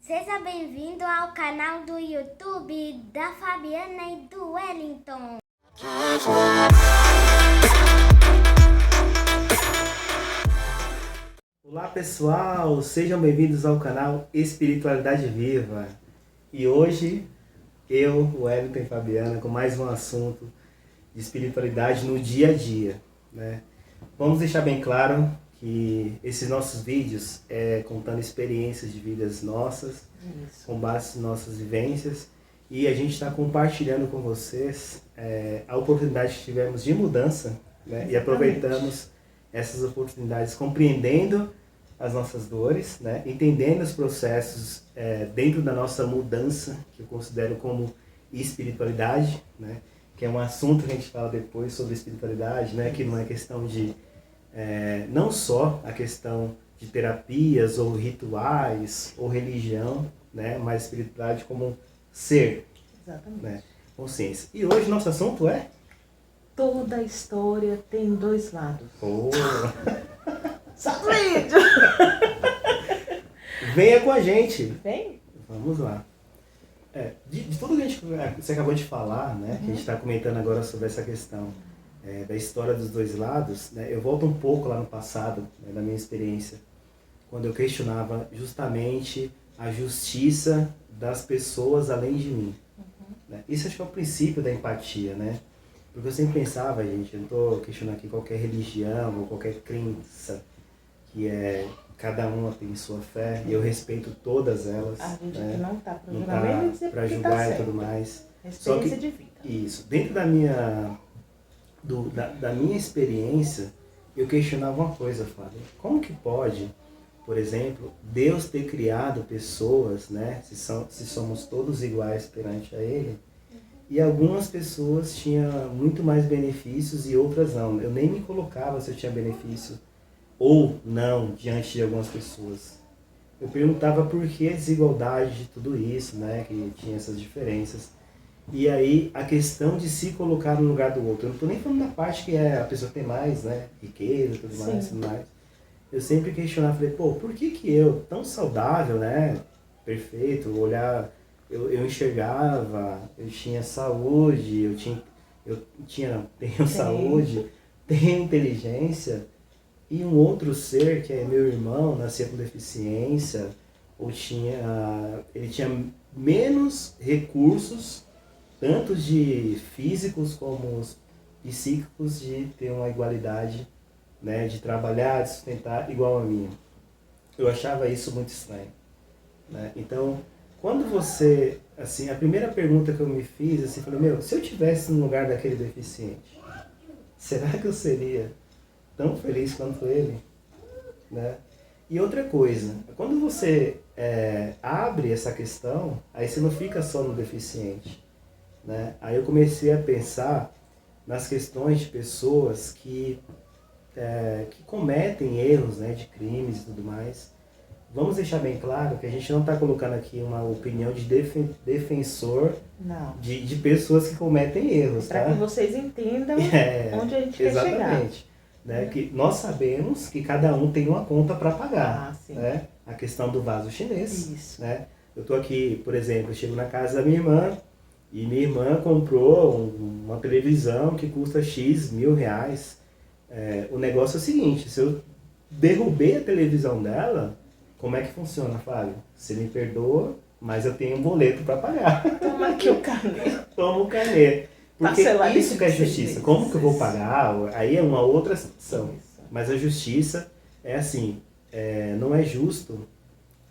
Seja bem-vindo ao canal do YouTube da Fabiana e do Wellington. Olá pessoal, sejam bem-vindos ao canal Espiritualidade Viva. E hoje eu, o Wellington e Fabiana, com mais um assunto de espiritualidade no dia a dia, né? Vamos deixar bem claro que esses nossos vídeos é contando experiências de vidas nossas, com base em nossas vivências, e a gente está compartilhando com vocês a oportunidade que tivemos de mudança, né? E aproveitamos essas oportunidades compreendendo as nossas dores, né? Entendendo os processos dentro da nossa mudança, que eu considero como espiritualidade, né? Que é um assunto que a gente fala depois sobre espiritualidade, né? Que não é questão de, não só a questão de terapias ou rituais ou religião, né? Mas espiritualidade como ser, né? Consciência. E hoje nosso assunto é? Toda história tem dois lados. Oh. Só do vídeo! Venha com a gente! Vem? Vamos lá. De tudo que você acabou de falar, né, que a gente está comentando agora sobre essa questão da história dos dois lados, né, eu volto um pouco lá no passado, né, da minha experiência, quando eu questionava justamente a justiça das pessoas além de mim. Né? Isso acho que é o princípio da empatia, né? Porque eu sempre pensava, gente, eu não estou questionando aqui qualquer religião ou qualquer crença, que cada uma tem sua fé, e eu respeito todas elas. A gente né? aqui não está para Não julgar, tá nem dizer para porque julgar tá e certo. tudo mais. Experiência de vida. Isso. Dentro da minha experiência, eu questionava uma coisa, Fábio. Como que pode, por exemplo, Deus ter criado pessoas, né? Se somos todos iguais perante a Ele, e algumas pessoas tinham muito mais benefícios e outras não. Eu nem me colocava se eu tinha benefício ou não diante de algumas pessoas. Eu perguntava por que a desigualdade de tudo isso, né? Que tinha essas diferenças. E aí a questão de se colocar no lugar do outro. Eu não estou nem falando da parte que a pessoa tem mais, né? Riqueza e tudo mais, tudo mais. Eu sempre questionava, falei, pô, por que eu, tão saudável, né? Perfeito, olhar... Eu enxergava, eu tinha saúde, tenho saúde, tenho inteligência, e um outro ser, que é meu irmão, nascia com deficiência, ele tinha menos recursos, tanto de físicos como psíquicos, de ter uma igualdade, né, de trabalhar, de sustentar igual a minha. Eu achava isso muito estranho. Né? Então, quando você, assim, a primeira pergunta que eu me fiz, assim, falei, se eu estivesse no lugar daquele deficiente, será que eu seria tão feliz quanto ele? Né? E outra coisa, quando você abre essa questão, aí você não fica só no deficiente. Né? Aí eu comecei a pensar nas questões de pessoas que cometem erros, né, de crimes e tudo mais. Vamos deixar bem claro que a gente não está colocando aqui uma opinião de defensor de pessoas que cometem erros. Para tá? que vocês entendam onde a gente quer chegar. Exatamente. Né? Que nós sabemos que cada um tem uma conta para pagar. Né? A questão do vaso chinês. Isso. Né? Eu estou aqui, por exemplo, eu chego na casa da minha irmã e minha irmã comprou uma televisão que custa X mil reais. O negócio é o seguinte, se eu derrubei a televisão dela, como é que funciona, Fábio? Você me perdoa, mas eu tenho um boleto para pagar. Toma aqui o carnê. Toma o carnê. Porque Parcelado isso que é justiça. Como que eu vou pagar? Aí é uma outra situação. Isso. Mas a justiça é assim, não é justo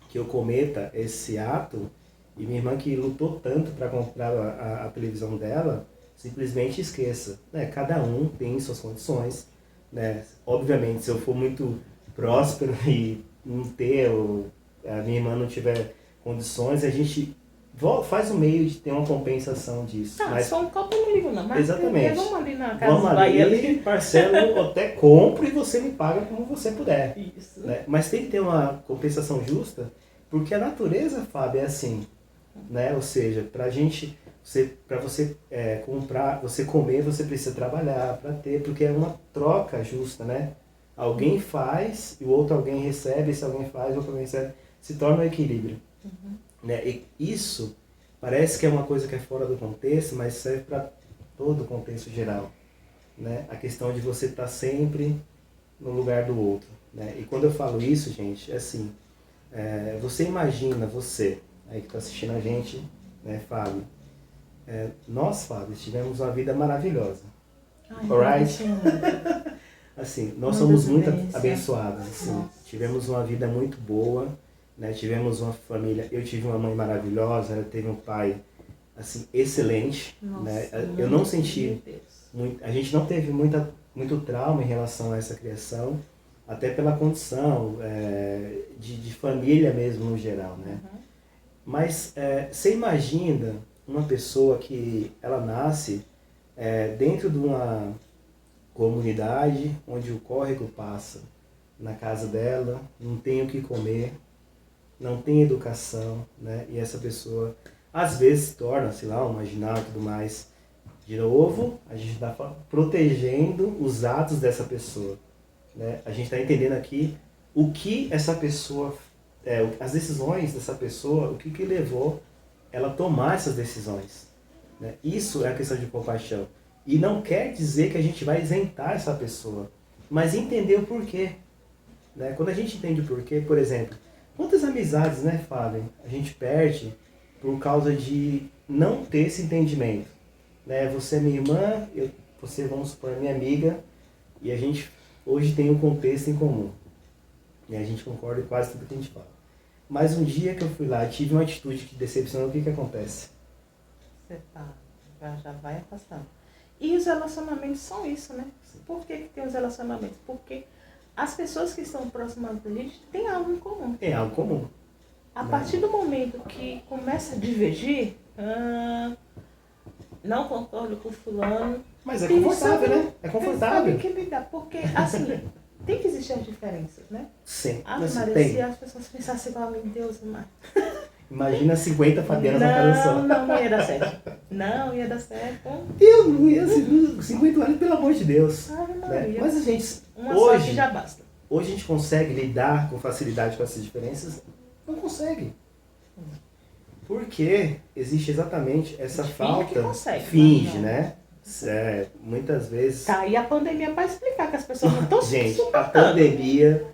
que eu cometa esse ato e minha irmã que lutou tanto para comprar a televisão dela, simplesmente esqueça. Né? Cada um tem suas condições. Né? Obviamente, se eu for muito próspero e não ter, ou a minha irmã não tiver condições, a gente faz um meio de ter uma compensação disso. Mas só um copo eu não ligo não, mas exatamente. Vamos ali na casa vamos ali, parcelo, até compro e você me paga como você puder. Isso. Né? Mas tem que ter uma compensação justa, porque a natureza, Fábio, é assim. Né? Ou seja, para você comprar, você comer, você precisa trabalhar para ter, porque é uma troca justa, né? Alguém faz e o outro alguém recebe, se alguém faz, o outro alguém recebe, se torna um equilíbrio. né? E isso parece que é uma coisa que é fora do contexto, mas serve para todo o contexto geral, né? A questão de você estar sempre no lugar do outro, né? E quando eu falo isso, gente, é assim, você imagina, você aí que está assistindo a gente, né, Fábio, nós, Fábio, tivemos uma vida maravilhosa, Ai, alright? muito. Assim, nós Muita somos muito vivência. abençoados, assim, Nossa. tivemos uma vida muito boa, né? Tivemos uma família, eu tive uma mãe maravilhosa, ela teve um pai, assim, excelente, Nossa, né? Eu não meu senti Deus. a gente não teve muito trauma em relação a essa criação, até pela condição de família mesmo no geral, né? Uhum. Mas você imagina uma pessoa que ela nasce dentro de uma comunidade onde o córrego passa na casa dela, não tem o que comer, não tem educação, né? E essa pessoa às vezes se torna, sei lá, um marginal e tudo mais. De novo, a gente está protegendo os atos dessa pessoa, né? A gente está entendendo aqui o que essa pessoa, as decisões dessa pessoa, o que levou ela a tomar essas decisões, né? Isso é a questão de compaixão. E não quer dizer que a gente vai isentar essa pessoa, mas entender o porquê, né? Quando a gente entende o porquê, por exemplo, quantas amizades, né, Fábio, a gente perde por causa de não ter esse entendimento, né? Você é minha irmã, você, vamos supor, é minha amiga, e a gente hoje tem um contexto em comum, e a gente concorda em quase tudo que a gente fala. Mas um dia que eu fui lá e tive uma atitude que decepcionou, o que acontece? Você já vai afastando. E os relacionamentos são isso, né? Por que tem os relacionamentos? Porque as pessoas que estão próximas da gente têm algo em comum. É algo comum. A partir do momento que começa a divergir, não concordo com fulano. Mas é confortável, né? É confortável. Sabe que me dá, porque assim, tem que existir as diferenças, né? Sim, Ave Maria, tem. se as pessoas pensassem igual a mim, Deus, mas... Imagina 50 Fabianas na casa só. Não ia dar certo. Não ia dar certo. Eu não ia, 50 anos, pelo amor de Deus. Ave Né? Maria. Mas a gente, Uma só que hoje, já basta. hoje a gente consegue lidar com facilidade com essas diferenças? Não consegue. Porque existe exatamente essa Finge falta. que consegue, Finge, não. né? Muitas vezes. Tá aí a pandemia para explicar que as pessoas não estão se Gente, a suportando. pandemia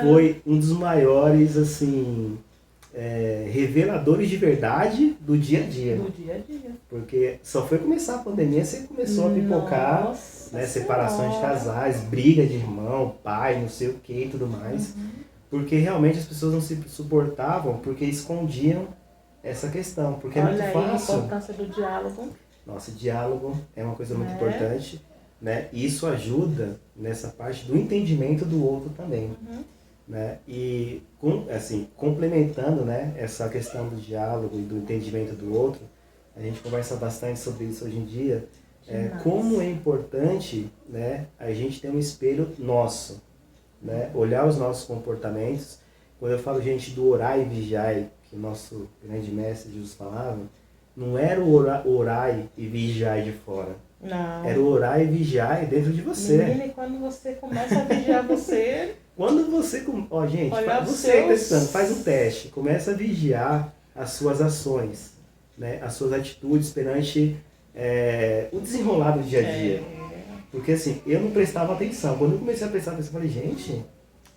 foi um dos maiores, assim, reveladores de verdade do dia a dia. Do dia a dia. Porque só foi começar a pandemia, você começou a pipocar, Nossa né, separações de Senhora. casais, briga de irmão, pai, não sei o que e tudo mais. Porque realmente as pessoas não se suportavam porque escondiam essa questão. Porque Olha é muito aí fácil. a importância do diálogo. Nossa, diálogo é uma coisa muito É. importante, né? E isso ajuda nessa parte do entendimento do outro também, né? E assim, complementando, né, essa questão do diálogo e do entendimento do outro, a gente conversa bastante sobre isso hoje em dia. Como é importante, né, a gente ter um espelho nosso, né? Olhar os nossos comportamentos. Quando eu falo, gente, do orai e vigiai, que o nosso grande mestre Jesus falava, não era o orai e vigiai de fora. Não. Era o orai e vigiai dentro de você. Menina, e quando você começa a vigiar você... Quando você... Ó, gente, Olhar os você que está seus- estudando, faz um teste. Começa a vigiar as suas ações, né? As suas atitudes perante o desenrolar do dia a dia. Porque assim, eu não prestava atenção. Quando eu comecei a prestar atenção, eu falei, gente...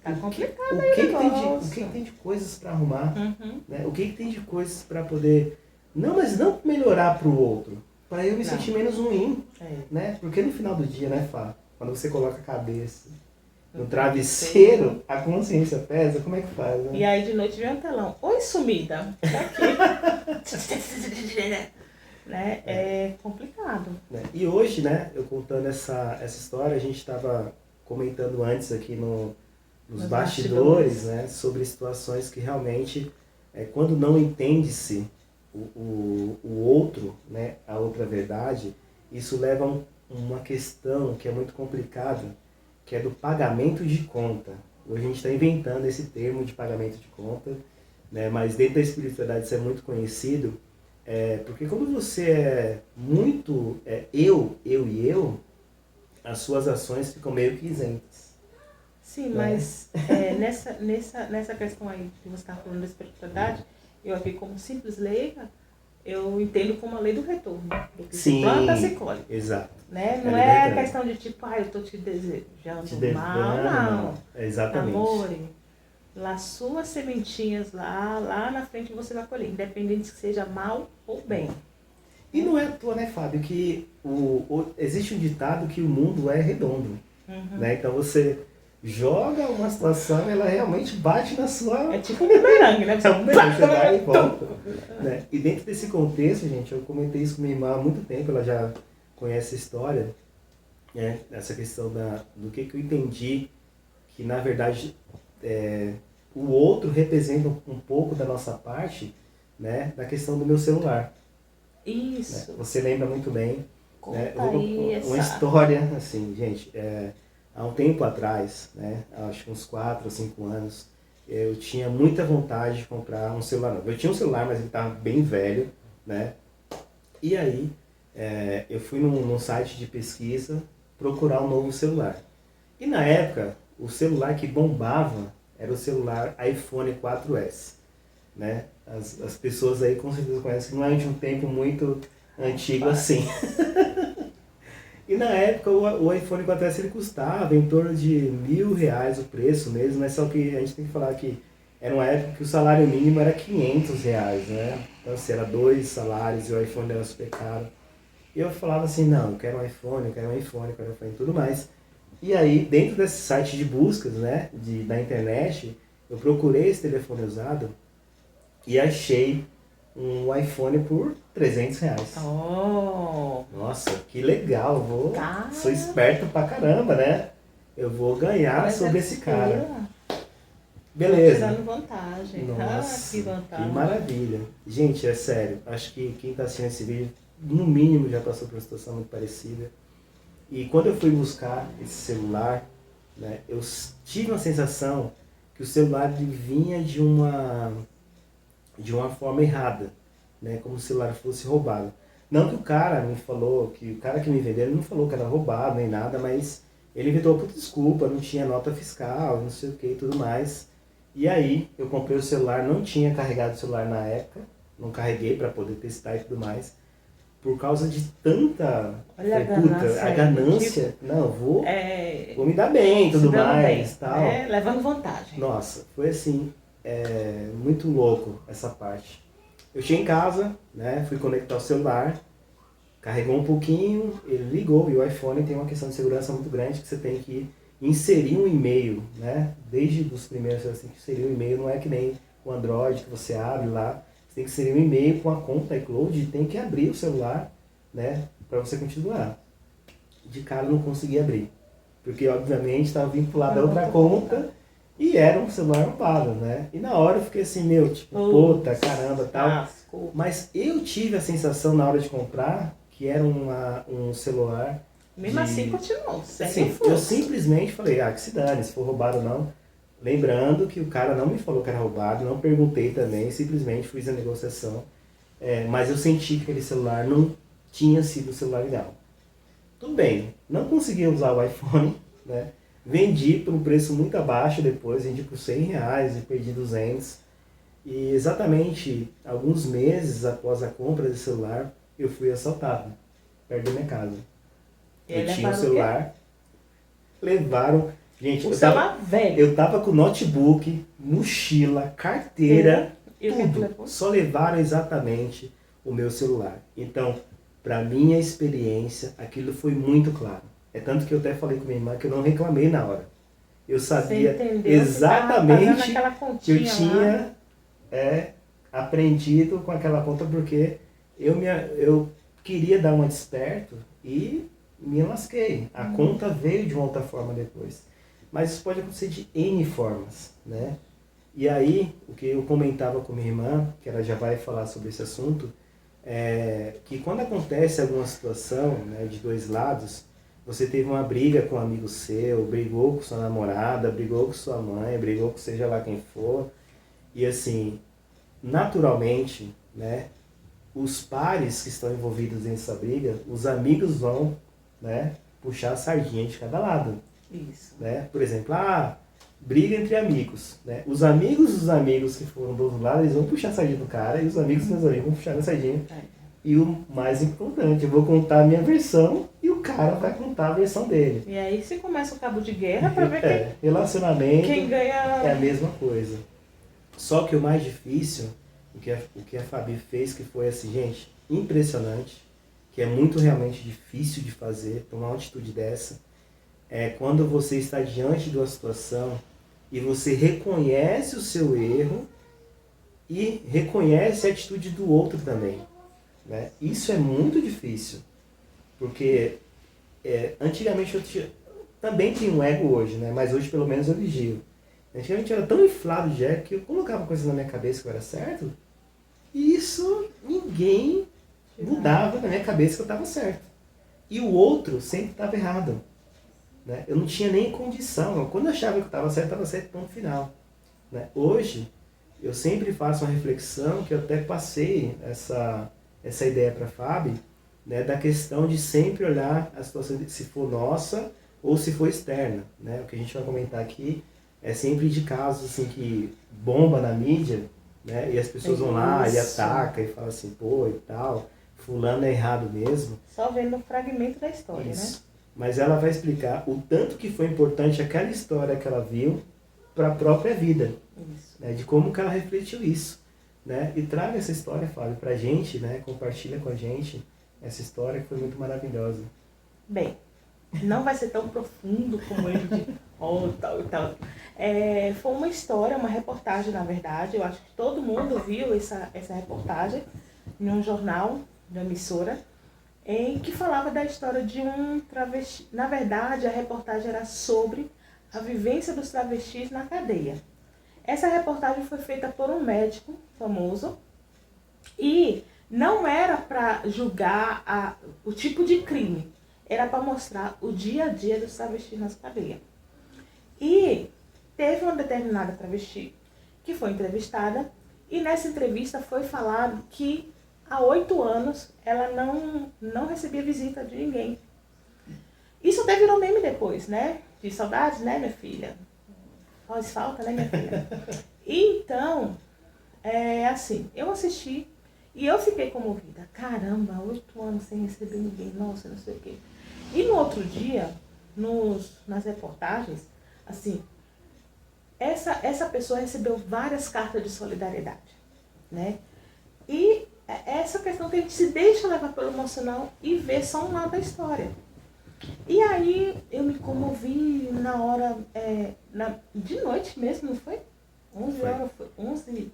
Tá complicado O aí que, o que tem de, negócio. o que tem de coisas para arrumar? Uhum. Né? O que, que tem de coisas para poder... Não, mas não melhorar para o outro. Para eu me Não. sentir menos ruim. É. Né? Porque no final do dia, né, Fá? Quando você coloca a cabeça no No travesseiro, a consciência pesa, como é que faz, né? E aí de noite vem um telão. Oi, sumida. Tá aqui. Né? É complicado. Né? E hoje, né, eu contando essa história, a gente estava comentando antes aqui nos bastidores, né, sobre situações que realmente, quando não entende-se o outro, né, a outra verdade, isso leva a uma questão que é muito complicada, que é do pagamento de conta. Hoje a gente está inventando esse termo de pagamento de conta, né, mas dentro da espiritualidade isso é muito conhecido, porque quando você é muito eu e eu, as suas ações ficam meio que isentas. Sim, Né? mas nessa questão aí que você está falando da espiritualidade, Eu aqui como simples leiga, eu entendo como a lei do retorno. Do que Sim, se planta, se colhe. exato. Né? É Não é verdade. questão de tipo, eu tô te desejando Te devendo, mal, não. Exatamente. Amor, lá suas sementinhas lá na frente você vai colher, independente se seja mal ou bem. E não é à toa, né, Fábio, que existe um ditado que o mundo é redondo. Né? Então você joga uma situação e ela realmente bate na sua... É tipo um bumerangue, né? É um bumerangue, você vai e volta. Né? E dentro desse contexto, gente, eu comentei isso com minha irmã há muito tempo, ela já conhece a história, né? Essa questão do que eu entendi, que na verdade o outro representa um pouco da nossa parte, né? Da questão do meu celular. Isso. Né? Você lembra muito bem. Né? Conta aí Uma história, assim, gente, há um tempo atrás, né? Acho que uns 4 ou 5 anos, eu tinha muita vontade de comprar um celular novo. Eu tinha um celular, mas ele estava bem velho, né? E aí, eu fui num site de pesquisa procurar um novo celular. E na época, o celular que bombava era o celular iPhone 4S. Né? As pessoas aí com certeza conhecem que não é de um tempo muito antigo assim. E na época o iPhone 4S ele custava em torno de R$1.000 o preço mesmo, mas só que a gente tem que falar que era uma época que o salário mínimo era R$500, né? Então assim, era 2 salários e o iPhone era super caro. E eu falava assim, não, eu quero um iPhone, eu quero um iPhone, eu quero um iPhone e tudo mais. E aí, dentro desse site de buscas, né, da internet, eu procurei esse telefone usado e achei um iPhone por R$300. Oh. Nossa, que legal, sou esperto pra caramba, né? Eu vou ganhar sobre esse cara. Beleza. Tirando vantagem. Nossa, Que vantagem. que maravilha. Gente, é sério, acho que quem tá assistindo esse vídeo, no mínimo, já passou por uma situação muito parecida. E quando eu fui buscar esse celular, né, eu tive uma sensação que o celular vinha de uma forma errada, né, como se o celular fosse roubado. Não que o cara me falou, que o cara que me vendeu, ele não falou que era roubado nem nada, mas ele inventou por desculpa, não tinha nota fiscal, não sei o que e tudo mais. E aí eu comprei o celular, não tinha carregado o celular na época, não carreguei para poder testar e tudo mais. Por causa de tanta... Olha a ganância, tipo, não, vou me dar bem e tudo mais. Tal. Levando vantagem. Nossa, foi assim, muito louco essa parte. Eu cheguei em casa, né, fui conectar o celular, carregou um pouquinho, ele ligou, e o iPhone tem uma questão de segurança muito grande, que você tem que inserir um e-mail, né, desde os primeiros você tem que inserir um e-mail, não é que nem o Android que você abre lá, você tem que inserir um e-mail com a conta iCloud e tem que abrir o celular, né, para você continuar. De cara eu não consegui abrir, porque obviamente estava vinculado a outra conta, e era um celular roubado, né? E na hora eu fiquei assim, tipo, puta, caramba, tal. Mas eu tive a sensação na hora de comprar que era um celular... Mesmo assim continuou, assim, eu simplesmente falei, que se dane, se for roubado ou não. Lembrando que o cara não me falou que era roubado, não perguntei também, simplesmente fiz a negociação. Mas eu senti que aquele celular não tinha sido o celular ideal. Tudo bem, não consegui usar o iPhone, né? Vendi por um preço muito abaixo depois, vendi por R$100 e perdi 200. E exatamente alguns meses após a compra desse celular, eu fui assaltado, perto da minha casa. Eu tinha um celular, levaram... Gente, eu tava com notebook, mochila, carteira, tudo. Só levaram exatamente o meu celular. Então, pra minha experiência, aquilo foi muito claro. É tanto que eu até falei com minha irmã que eu não reclamei na hora. Eu sabia exatamente que eu tinha aprendido com aquela conta, porque eu queria dar uma desperto e me lasquei. A conta veio de uma outra forma depois. Mas isso pode acontecer de N formas, né? E aí, o que eu comentava com minha irmã, que ela já vai falar sobre esse assunto, é que quando acontece alguma situação, né, de dois lados, você teve uma briga com um amigo seu, brigou com sua namorada, brigou com sua mãe, brigou com seja lá quem for, e assim, naturalmente, né, os pares que estão envolvidos nessa briga, os amigos vão, né, puxar a sardinha de cada lado. Isso. Né? Por exemplo, briga entre amigos, né? Os amigos dos amigos que foram do outro lado, eles vão puxar a sardinha do cara, e os amigos dos meus amigos vão puxar a sardinha. E o mais importante, eu vou contar a minha versão e o cara vai contar a versão dele. E aí você começa o cabo de guerra pra ver Relacionamento quem ganha. é a mesma coisa. Só que o mais difícil, o que a Fabi fez, que foi assim, gente, impressionante, que é muito realmente difícil de fazer, tomar uma atitude dessa, é quando você está diante de uma situação e você reconhece o seu erro e reconhece a atitude do outro também. Né? Isso é muito difícil, porque antigamente também tinha um ego hoje, né? Mas hoje pelo menos eu vigio. Antigamente eu era tão inflado de ego que eu colocava coisas na minha cabeça que eu era certo, e isso ninguém mudava na minha cabeça que eu estava certo. E o outro sempre estava errado. Né? Eu não tinha nem condição. Quando eu achava que eu estava certo, ponto final. Né? Hoje, eu sempre faço uma reflexão, que eu até passei essa ideia para a Fabi, né, da questão de sempre olhar a situação, se for nossa ou se for externa. Né? O que a gente vai comentar aqui é sempre de casos assim, que bomba na mídia, né, e as pessoas vão lá e atacam e falam assim, pô, e tal, fulano é errado mesmo. Só vendo um fragmento da história, Isso. né? Mas ela vai explicar o tanto que foi importante aquela história que ela viu para a própria vida. Isso. Né, de como que ela refletiu isso. Né? E traga essa história, Fábio, pra gente, né? Compartilha com a gente essa história que foi muito maravilhosa. Bem, não vai ser tão profundo como ele de tal e tal. Foi uma história, uma reportagem, na verdade. Eu acho que todo mundo viu essa reportagem em um jornal, de uma emissora, em que falava da história de um travesti. Na verdade, a reportagem era sobre a vivência dos travestis na cadeia. Essa reportagem foi feita por um médico famoso e não era para julgar o tipo de crime, era para mostrar o dia a dia dos travestis nas cadeias. E teve uma determinada travesti que foi entrevistada e nessa entrevista foi falado que há 8 anos ela não recebia visita de ninguém. Isso até virou meme depois, né? De saudades, né, minha filha? Faz falta, né, minha filha? Então, assim, eu assisti e eu fiquei comovida. Caramba, 8 anos sem receber ninguém, nossa, não sei o quê. E no outro dia, nas reportagens, assim, essa pessoa recebeu várias cartas de solidariedade, né? E essa questão que a gente se deixa levar pelo emocional e ver só um lado da história. E aí eu me comovi na hora, de noite mesmo, não foi? 11 horas, foi 11.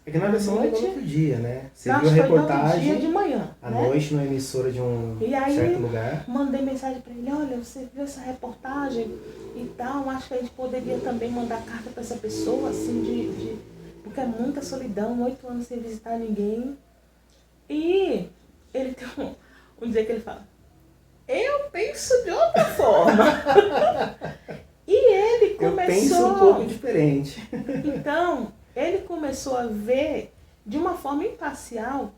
É que na versão do outro dia, né? Você Acho viu a que foi no reportagem dia de manhã, à né? noite numa emissora de um E aí, certo lugar. Mandei mensagem para ele, olha, você viu essa reportagem e tal, acho que a gente poderia também mandar carta para essa pessoa, assim, porque é muita solidão, 8 anos sem visitar ninguém. E ele tem um dia que ele fala, eu penso de outra forma. E ele começou... Eu penso um pouco diferente. Então, ele começou a ver de uma forma imparcial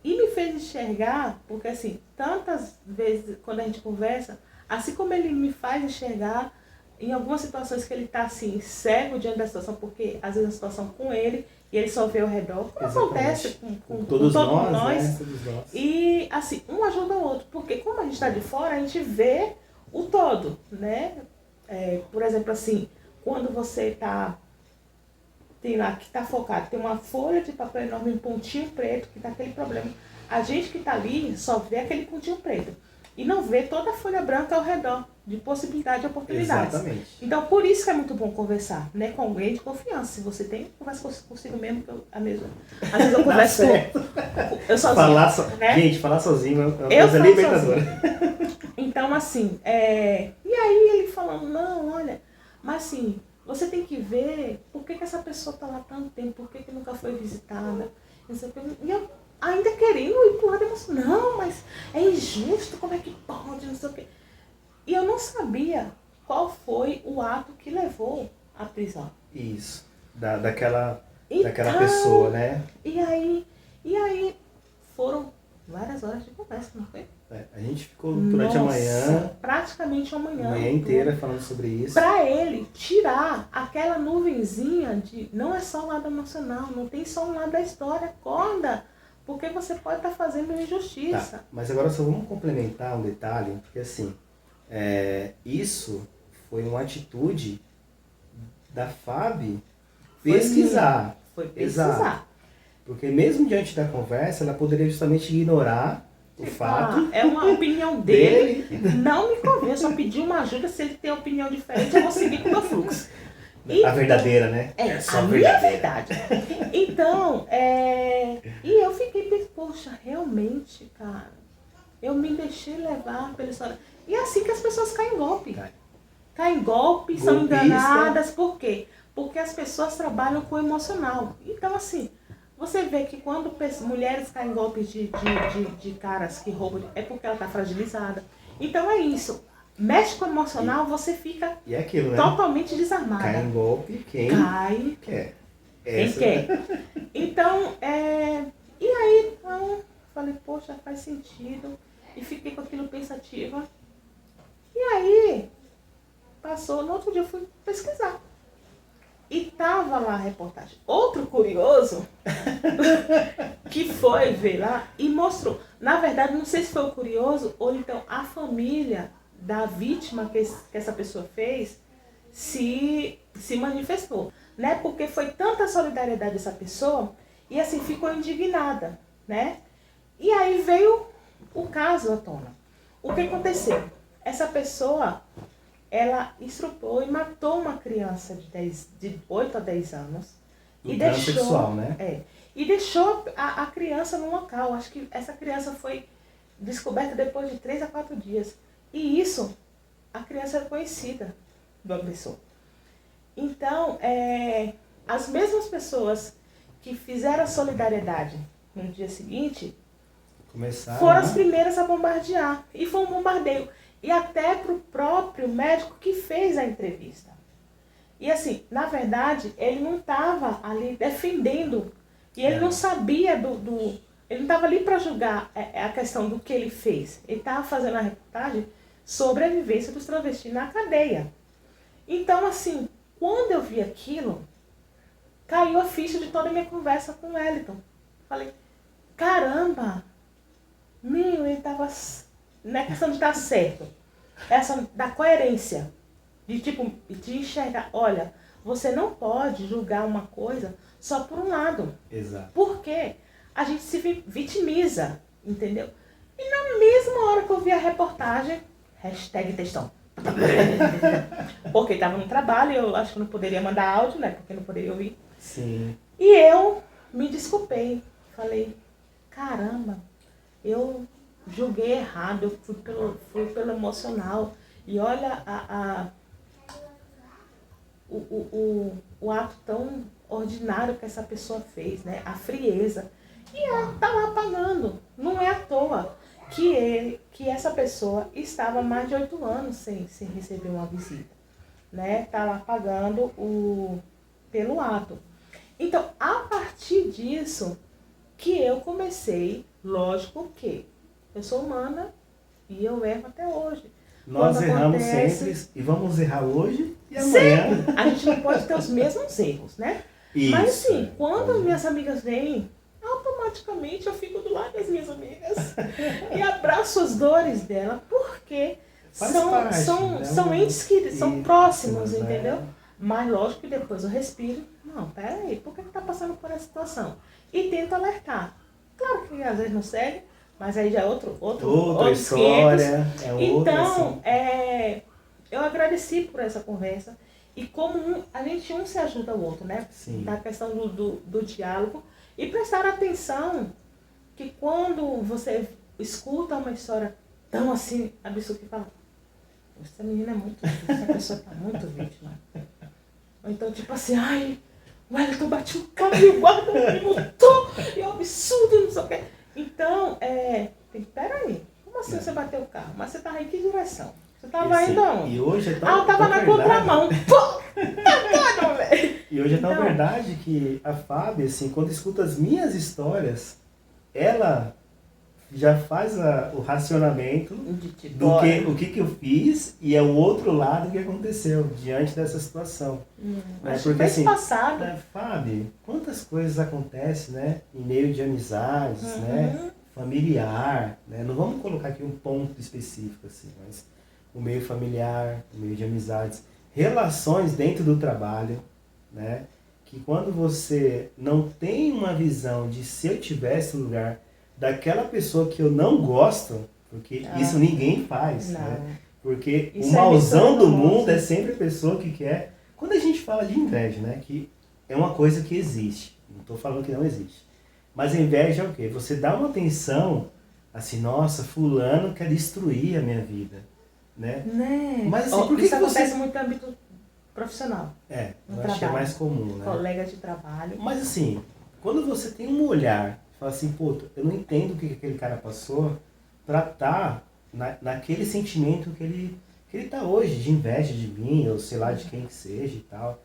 e me fez enxergar, porque assim, tantas vezes quando a gente conversa, assim como ele me faz enxergar em algumas situações que ele está assim, cego diante da situação, porque às vezes a situação com ele e ele só vê ao redor, como acontece com todos nós. Né? Todos nós. E assim, um ajuda o outro, porque como a gente está de fora, a gente vê o todo, né? Por exemplo, assim, quando você tem lá que está focado, tem uma folha de papel enorme, um pontinho preto, que está aquele problema. A gente que está ali só vê aquele pontinho preto e não vê toda a folha branca ao redor de possibilidades e oportunidades. Exatamente. Então, por isso que é muito bom conversar, né, com alguém de confiança. Se você tem, conversa consigo mesmo, que às vezes eu converso eu sozinha. Né? Gente, falar sozinho é uma coisa libertadora. Então, assim, e aí ele falando, não, olha, mas assim, você tem que ver por que essa pessoa está lá há tanto tempo, por que nunca foi visitada. E eu ainda querendo ir pro lado emocional, não, mas é injusto, como é que pode, não sei o quê. E eu não sabia qual foi o ato que levou à prisão. Isso, daquela pessoa, né? E aí foram várias horas de conversa, não foi? A gente ficou durante a manhã. Pra praticamente uma Manhã inteira falando sobre isso. Para ele tirar aquela nuvenzinha de não é só o lado emocional, não tem só um lado da história, acorda, porque você pode estar fazendo injustiça. Tá, mas agora só vamos complementar um detalhe, porque assim, isso foi uma atitude da Fábio pesquisar. Foi pesquisar. Exato. Porque mesmo diante da conversa, ela poderia justamente ignorar o fato. É uma opinião dele. Não me convém, eu só pedi uma ajuda. Se ele tem opinião diferente, eu vou seguir com o meu fluxo. A verdadeira, né? Só a minha verdade. Então, e eu fiquei pensando, poxa, realmente, cara, eu me deixei levar pela história. E é assim que as pessoas caem em golpe. Caem em golpe, são Golpista. enganadas. Por quê? Porque as pessoas trabalham com o emocional. Então, assim, você vê que quando mulheres caem em golpes de caras que roubam, é porque ela está fragilizada. Então é isso. Mexe com o emocional, você fica E é aquilo, né? totalmente desarmada. Cai em golpe quem quer. Quem quer. Então, e aí, então, falei, poxa, faz sentido. E fiquei com aquilo pensativa. E aí, passou, no outro dia eu fui pesquisar. E tava lá a reportagem. Outro curioso que foi ver lá e mostrou. Na verdade, não sei se foi o curioso ou então a família da vítima que essa pessoa fez se manifestou. Né? Porque foi tanta solidariedade dessa pessoa e assim ficou indignada. Né? E aí veio o caso à tona. O que aconteceu? Essa pessoa, ela estrupou e matou uma criança de 8 a 10 anos. E deixou, sexual, né? E deixou a criança no local. Acho que essa criança foi descoberta depois de 3 a 4 dias. E isso, a criança era conhecida do agressor. Então, as mesmas pessoas que fizeram a solidariedade no dia seguinte foram as primeiras a bombardear. E foi um bombardeio. E até para o próprio médico que fez a entrevista. E assim, na verdade, ele não estava ali defendendo. E ele não sabia ele não estava ali para julgar a questão do que ele fez. Ele estava fazendo a reportagem sobre a vivência dos travestis na cadeia. Então, assim, quando eu vi aquilo, caiu a ficha de toda a minha conversa com o Wellington. Falei, caramba, ele estava... Não é questão de estar certo. Essa da coerência. De enxergar. Olha, você não pode julgar uma coisa só por um lado. Exato. Porque a gente se vitimiza. Entendeu? E na mesma hora que eu vi a reportagem, #textão. Porque estava no trabalho e eu acho que não poderia mandar áudio, né? Porque não poderia ouvir. Sim. E eu me desculpei. Falei, caramba, eu julguei errado, eu fui pelo emocional. E olha o ato tão ordinário que essa pessoa fez, né? A frieza. E ela tá lá pagando. Não é à toa que essa pessoa estava mais de 8 anos sem receber uma visita. Né? Tá lá pagando pelo ato. Então, a partir disso que eu comecei, lógico que eu sou humana e eu erro até hoje. Nós Quando erramos acontece... sempre e vamos errar hoje e amanhã. Sempre. A gente não pode ter os mesmos erros, né? Isso, mas assim, quando minhas amigas vêm, automaticamente eu fico do lado das minhas amigas e abraço as dores dela, porque são entes que são próximos, entendeu? Mas lógico que depois eu respiro. Não, peraí, por que tá passando por essa situação? E tento alertar. Claro que às vezes não segue, mas aí já é outra história. Então, eu agradeci por essa conversa. E como a gente se ajuda o outro, né? Sim. Da questão do diálogo. E prestar atenção que quando você escuta uma história tão assim, absurda, que fala, essa menina é muito vítima, essa pessoa tá muito vítima. Ou então, tipo assim, ai, o Wellington bati o carro e o guarda me multou, e é um absurdo, não sei o quê. Então, peraí, como assim você bateu o carro? Mas você tava em que direção? Você tava indo aonde? E hoje é tão, eu tava na contramão. Pô, tá doido, velho. E hoje é tão verdade que a Fábio, assim, quando escuta as minhas histórias, ela já faz o racionamento De do que eu fiz e é o outro lado que aconteceu diante dessa situação. Né? Acho Porque mês assim, passado. Fábio, quantas coisas acontecem, né? Em meio de amizades, né? Familiar, né? Não vamos colocar aqui um ponto específico, assim, mas o meio familiar, o meio de amizades, relações dentro do trabalho, né? Que quando você não tem uma visão de se eu tivesse no lugar daquela pessoa que eu não gosto, porque isso ninguém faz, né? Porque Isso o mauzão do mistura mundo é sempre a pessoa que quer. Quando a gente fala de inveja, né? Que é uma coisa que existe. Não estou falando que não existe. Mas a inveja é o quê? Você dá uma atenção, assim, nossa, fulano quer destruir a minha vida, né? Mas assim, por que isso que você... acontece muito no âmbito profissional. eu No acho que é trabalho. mais comum, né? Colegas de trabalho. Mas assim, quando você tem um olhar, fala assim, pô, eu não entendo o que aquele cara passou pra estar naquele sentimento que ele tá hoje, de inveja de mim, ou sei lá, de quem que seja e tal.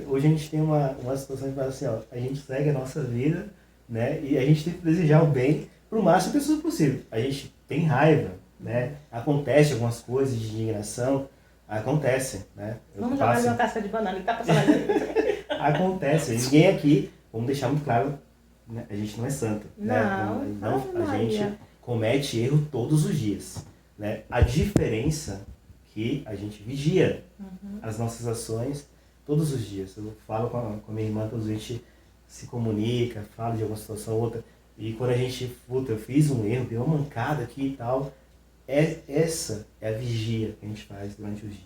Hoje a gente tem uma situação que fala assim, ó, a gente segue a nossa vida, né, e a gente tem que desejar o bem pro máximo de pessoas possível. A gente tem raiva, né, acontece algumas coisas de indignação, acontece, né. Vamos jogar uma casca de banana e tá passando ali. Acontece, ninguém aqui, vamos deixar muito claro, né, a gente não é santo, né, a gente comete erro todos os dias, né, a diferença que a gente vigia as nossas ações todos os dias. Eu falo com a minha irmã, todos a gente se comunica, fala de alguma situação ou outra, e quando a gente, eu fiz um erro, dei uma mancada aqui e tal, essa é a vigia que a gente faz durante os dias.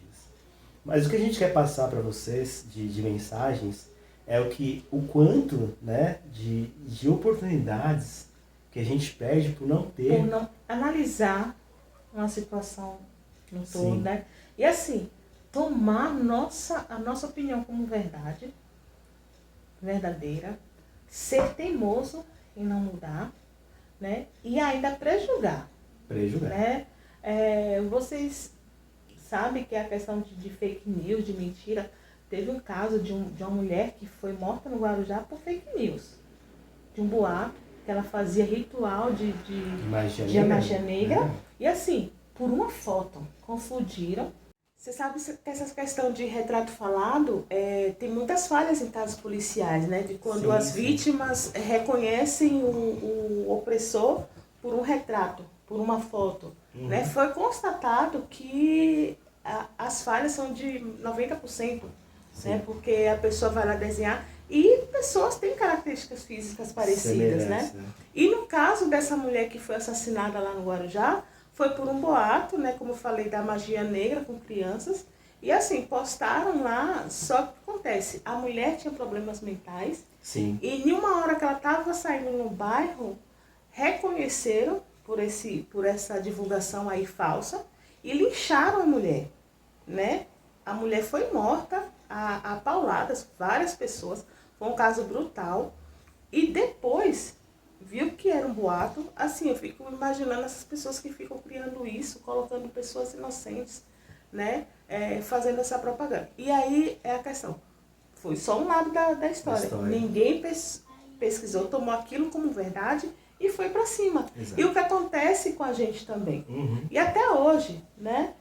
Mas o que a gente quer passar para vocês de mensagens é o quanto, né, de oportunidades que a gente perde por não ter... Por não analisar uma situação no todo, Sim. né? E assim, tomar a nossa opinião como verdade, verdadeira, ser teimoso em não mudar, né? E ainda prejugar. Né? Vocês sabem que a questão de fake news, de mentira, teve um caso de uma mulher que foi morta no Guarujá por fake news. De um boato, que ela fazia ritual de magia negra. E assim, por uma foto, confundiram. Você sabe que essa questão de retrato falado, tem muitas falhas em casos policiais, né? De quando as vítimas reconhecem o opressor por um retrato, por uma foto. Né? Foi constatado que as falhas são de 90%, né? Porque a pessoa vai lá desenhar e pessoas têm características físicas parecidas, né? E no caso dessa mulher que foi assassinada lá no Guarujá, foi por um boato, né? Como eu falei, da magia negra com crianças. E assim, postaram lá, só que acontece, a mulher tinha problemas mentais. Sim. E em uma hora que ela estava saindo no bairro, reconheceram por essa divulgação aí falsa e lincharam a mulher, né? A mulher foi morta a pauladas, várias pessoas, foi um caso brutal. E depois viu que era um boato. Assim, eu fico imaginando essas pessoas que ficam criando isso, colocando pessoas inocentes, né? Fazendo essa propaganda. E aí é a questão, foi só um lado da história. Ninguém pesquisou, tomou aquilo como verdade e foi pra cima. Exato. E o que acontece com a gente também. E até hoje, né?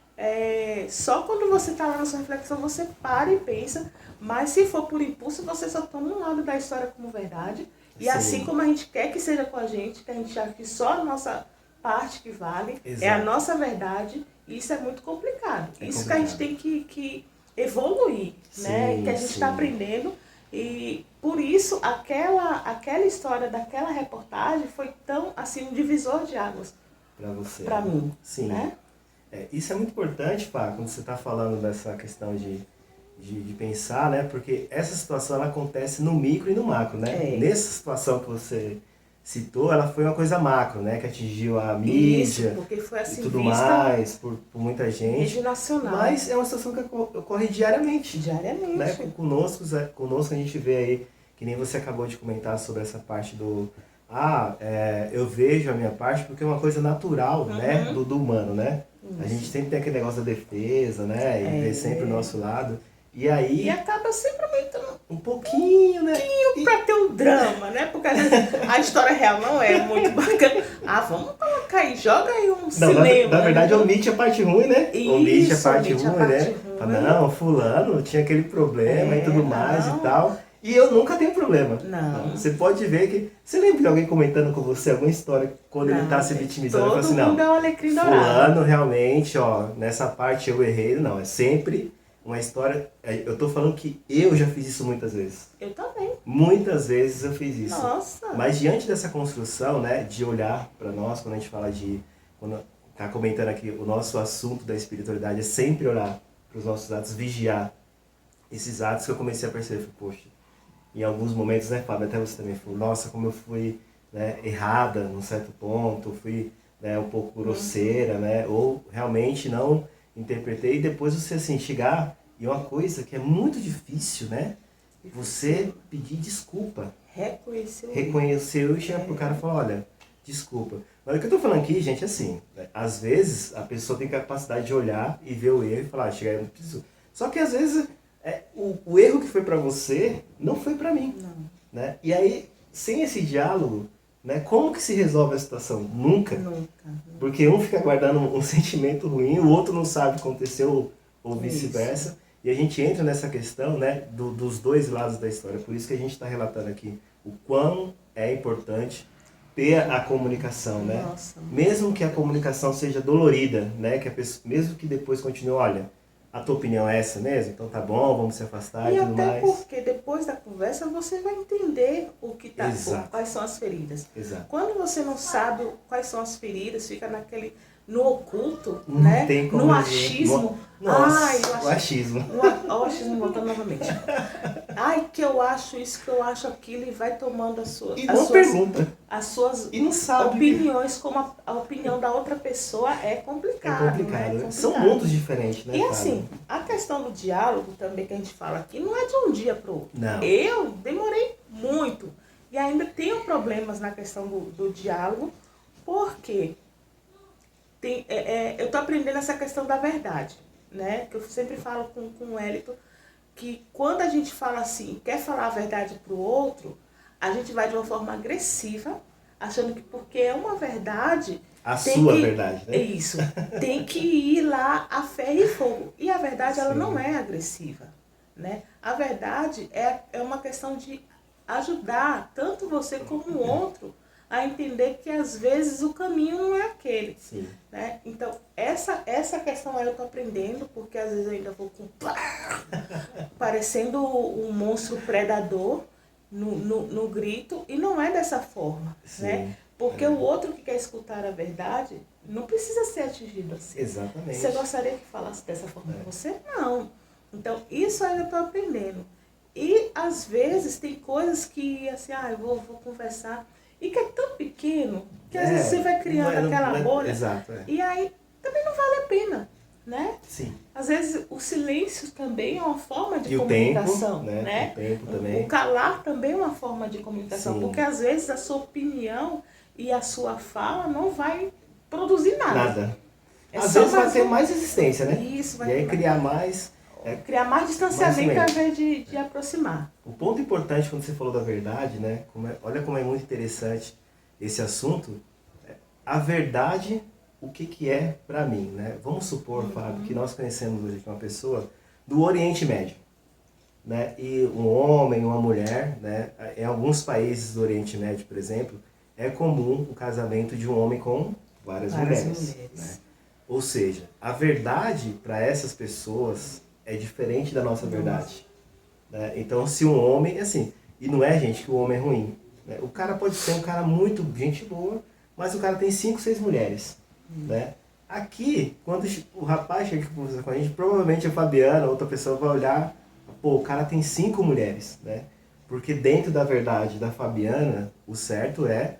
Só quando você está lá na sua reflexão, você para e pensa, mas se for por impulso, você só toma um lado da história como verdade. E Sim. assim como a gente quer que seja com a gente, que a gente acha que só a nossa parte que vale, Exato. É a nossa verdade, isso é muito complicado. Isso complicado. Que a gente tem que evoluir, sim, né? Que a gente está aprendendo. E por isso aquela história daquela reportagem foi tão assim um divisor de águas para você, para mim. Sim. Né? Isso é muito importante, Pá, quando você está falando dessa questão de pensar, né? Porque essa situação ela acontece no micro e no macro, né? Nessa situação que você citou, ela foi uma coisa macro, né? Que atingiu a mídia, porque foi assim, e tudo mais, por muita gente. Rede nacional. Mas é uma situação que ocorre diariamente. Diariamente. Né? Conosco a gente vê aí, que nem você acabou de comentar sobre essa parte do... eu vejo a minha parte porque é uma coisa natural, né? Do humano, né? A gente sempre tem aquele negócio da defesa, né? E ver sempre o nosso lado. E aí... E acaba sempre aumentando um pouquinho, né? pra ter um drama, né? Porque às vezes a história real não é muito bacana. Ah, vamos colocar aí, joga aí um Não, cinema. na verdade, né? omite a parte ruim, né? Omite a parte omite a ruim, parte né? ruim. Fala, não, fulano tinha aquele problema e tudo mais não. e tal. E eu nunca tenho problema. Não. Você pode ver que... Você lembra de alguém comentando com você alguma história quando ele tá se vitimizando? Ele fala assim, Todo mundo é um alecrim dourado. fulano realmente, ó, nessa parte eu errei. Não, é sempre uma história... Eu tô falando que eu já fiz isso muitas vezes. Eu também. Muitas vezes eu fiz isso. Nossa. Mas diante dessa construção, né, de olhar para nós, quando a gente fala de... Quando tá comentando aqui, o nosso assunto da espiritualidade é sempre olhar para os nossos atos, vigiar esses atos, que eu comecei a perceber, poxa, em alguns momentos, né, Fábio, até você também falou, nossa, como eu fui, né, errada num certo ponto, fui, né, um pouco grosseira, né, ou realmente não interpretei, e depois você, assim, chegar, e uma coisa que é muito difícil, né, você pedir desculpa. Reconhecer e chegar pro cara e falar, olha, desculpa. Mas o que eu tô falando aqui, gente, é assim, né, às vezes a pessoa tem capacidade de olhar e ver o erro e falar, chegar, eu não preciso. Só que às vezes o erro que foi pra você não foi pra mim. Não. Né? E aí, sem esse diálogo, né, como que se resolve a situação? Nunca. Nunca. Porque um fica guardando um sentimento ruim, o outro não sabe o que aconteceu ou vice-versa. E a gente entra nessa questão, né, dos dois lados da história. Por isso que a gente está relatando aqui o quão é importante ter a comunicação, né? Nossa. Mesmo que a comunicação seja dolorida, né? Que a pessoa, mesmo que depois continue, olha, a tua opinião é essa mesmo? Então tá bom, vamos se afastar e tudo até mais. porque depois da conversa você vai entender o que tá, Exato. quais são as feridas. Exato. Quando você não sabe quais são as feridas, fica no oculto, Não né? tem como no ver. achismo. Nossa, Ai, o achismo. O achismo voltando novamente. Ai, que eu acho isso, que eu acho aquilo, e vai tomando E não pergunta. as suas E não sabe. opiniões, como a opinião da outra pessoa é complicado. É complicado. Né? É complicado. São mundos diferentes, né? E Fábio? assim, a questão do diálogo também que a gente fala aqui não é de um dia para o outro. Não. Eu demorei muito. E ainda tenho problemas na questão do diálogo, porque eu estou aprendendo essa questão da verdade, né? Que eu sempre falo com o Wellington, que quando a gente fala assim, quer falar a verdade para o outro, a gente vai de uma forma agressiva, achando que porque é uma verdade... verdade, né? Isso. Tem que ir lá a ferro e fogo. E a verdade, ela não é agressiva, né? A verdade é uma questão de ajudar tanto você como o outro a entender que às vezes o caminho não é aquele. Sim. Né? Então, essa questão aí eu tô aprendendo, porque às vezes eu ainda vou parecendo um monstro predador no grito, e não é dessa forma. Sim. Né? Porque o outro que quer escutar a verdade não precisa ser atingido assim. Exatamente. Você gostaria que falasse dessa forma com você? Não. Então, isso ainda estou aprendendo. E, às vezes, tem coisas que, assim, eu vou conversar, e que é tão pequeno, que às vezes você vai criando aquela bolha, exato, e aí também não vale a pena, né? Sim. Às vezes, o silêncio também é uma forma de e comunicação, o tempo, né? O tempo também. O calar também é uma forma de comunicação, Sim. porque, às vezes, a sua opinião e a sua fala não vai produzir nada. Às vezes vai ter mais resistência, né? Isso, vai e aí ter criar mais... criar mais distanciamento ao invés de aproximar. O ponto importante quando você falou da verdade, né? Olha como é muito interessante esse assunto. A verdade, o que é pra mim, né? Vamos supor, Fábio, que nós conhecemos hoje uma pessoa do Oriente Médio. Né? E um homem, uma mulher, né? Em alguns países do Oriente Médio, por exemplo, é comum o casamento de um homem com várias mulheres. Né? Ou seja, a verdade para essas pessoas é diferente da nossa verdade. Né? Então, se um homem, assim, e não é, gente, que o homem é ruim. Né? O cara pode ser um cara muito gente boa, mas o cara tem 5, 6 mulheres. Né? Aqui, quando o rapaz chega aqui conversar com a gente, provavelmente a Fabiana, outra pessoa vai olhar, pô, o cara tem 5 mulheres. Né? Porque dentro da verdade da Fabiana, o certo é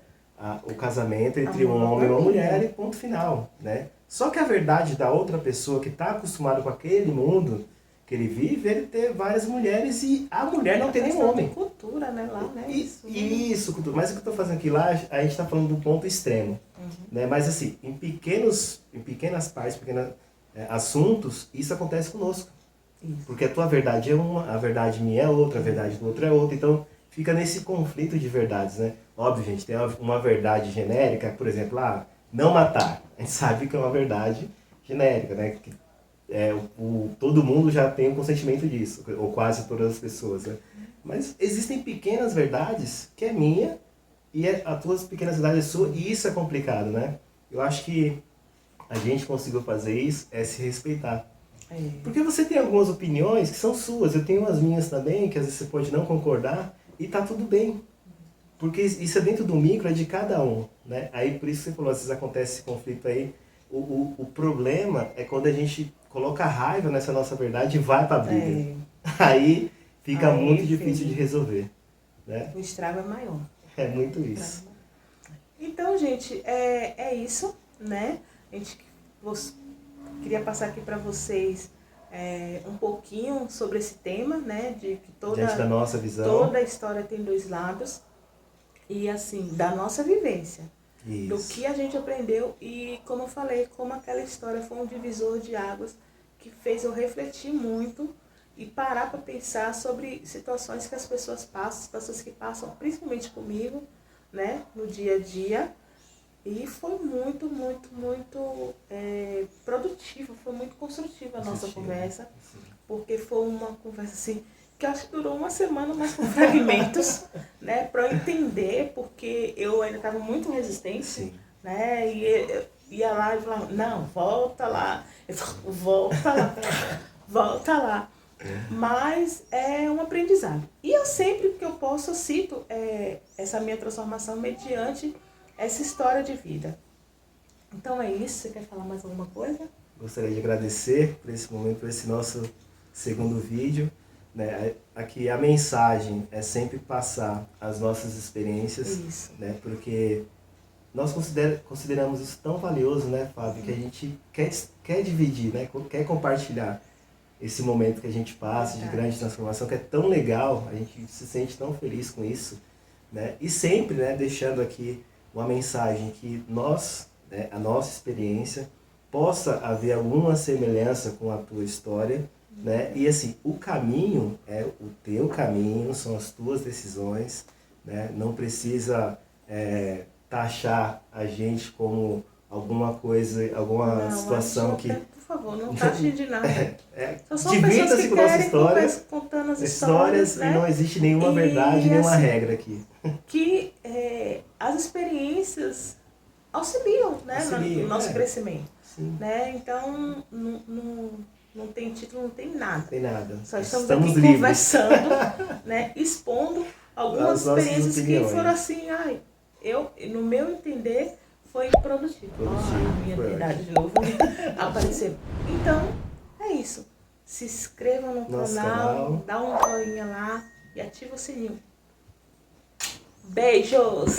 o casamento entre um homem e uma mulher e ponto final. Né? Só que a verdade da outra pessoa que está acostumada com aquele mundo que ele vive, ele ter várias mulheres e a mulher não ter nenhum homem. Cultura, né? Lá, né? Isso, cultura. Mas o que eu estou fazendo aqui lá, a gente está falando do ponto extremo. Né? Mas assim, em pequenas partes, pequenos assuntos, isso acontece conosco. Isso. Porque a tua verdade é uma, a verdade minha é outra, a verdade do outro é outra. Então fica nesse conflito de verdades, né? Óbvio, gente, tem uma verdade genérica, por exemplo, não matar. A gente sabe que é uma verdade genérica, né? Que todo mundo já tem o consentimento disso, ou quase todas as pessoas, né? Mas existem pequenas verdades que é minha e as tuas pequenas verdades é sua, e isso é complicado, né? Eu acho que a gente conseguiu fazer isso, é se respeitar. Porque você tem algumas opiniões que são suas, eu tenho as minhas também, que às vezes você pode não concordar, e tá tudo bem. Porque isso é dentro do micro, é de cada um, né? Aí por isso que você falou, às vezes acontece esse conflito aí. O problema é quando a gente coloca raiva nessa nossa verdade e vai pra briga. Aí fica muito difícil de resolver, né? O estrago é maior. É muito isso. Então, gente, é isso, né? A gente queria passar aqui para vocês um pouquinho sobre esse tema, né? De que Diante da nossa visão. Toda a história tem dois lados. E assim, da nossa vivência. Isso. Do que a gente aprendeu e, como eu falei, como aquela história foi um divisor de águas que fez eu refletir muito e parar para pensar sobre situações que as pessoas passam, situações que passam principalmente comigo, né, no dia a dia. E foi muito, muito, muito produtivo, foi muito construtiva a nossa conversa, porque foi uma conversa assim, que eu acho que durou uma semana, mas com fragmentos, né, para eu entender, porque eu ainda estava muito resistente, Sim. né, e eu ia lá e falava, não, volta lá, eu falava, volta lá, volta lá. Mas é um aprendizado. E eu sempre que eu posso, eu cito essa minha transformação mediante essa história de vida. Então é isso. Você quer falar mais alguma coisa? Gostaria de agradecer por esse momento, por esse nosso segundo vídeo. Né? Aqui a mensagem é sempre passar as nossas experiências, Isso. Né? Porque nós consideramos isso tão valioso, né, Fábio, que a gente quer dividir, né? Quer compartilhar esse momento que a gente passa de grande transformação, que é tão legal, a gente se sente tão feliz com isso, né? E sempre, né, deixando aqui uma mensagem que nós, né, a nossa experiência, possa haver alguma semelhança com a tua história, né? E assim, o caminho é o teu caminho, são as tuas decisões, né? Não precisa taxar a gente como alguma coisa, alguma situação que... Por favor, não taxe de nada. São Divirta-se com a nossa história, contando as histórias, né? E não existe nenhuma verdade, nenhuma assim, regra aqui. Que as experiências auxiliam, né, no nosso crescimento. Sim. Né? Então, não tem título, não tem nada. Tem nada. Só estamos aqui livres. Conversando, né, expondo algumas experiências que foram assim, no meu entender, foi produtivo. Minha verdade de novo apareceu. Então, é isso. Se inscrevam no canal, dá um joinha lá e ativa o sininho. Beijos!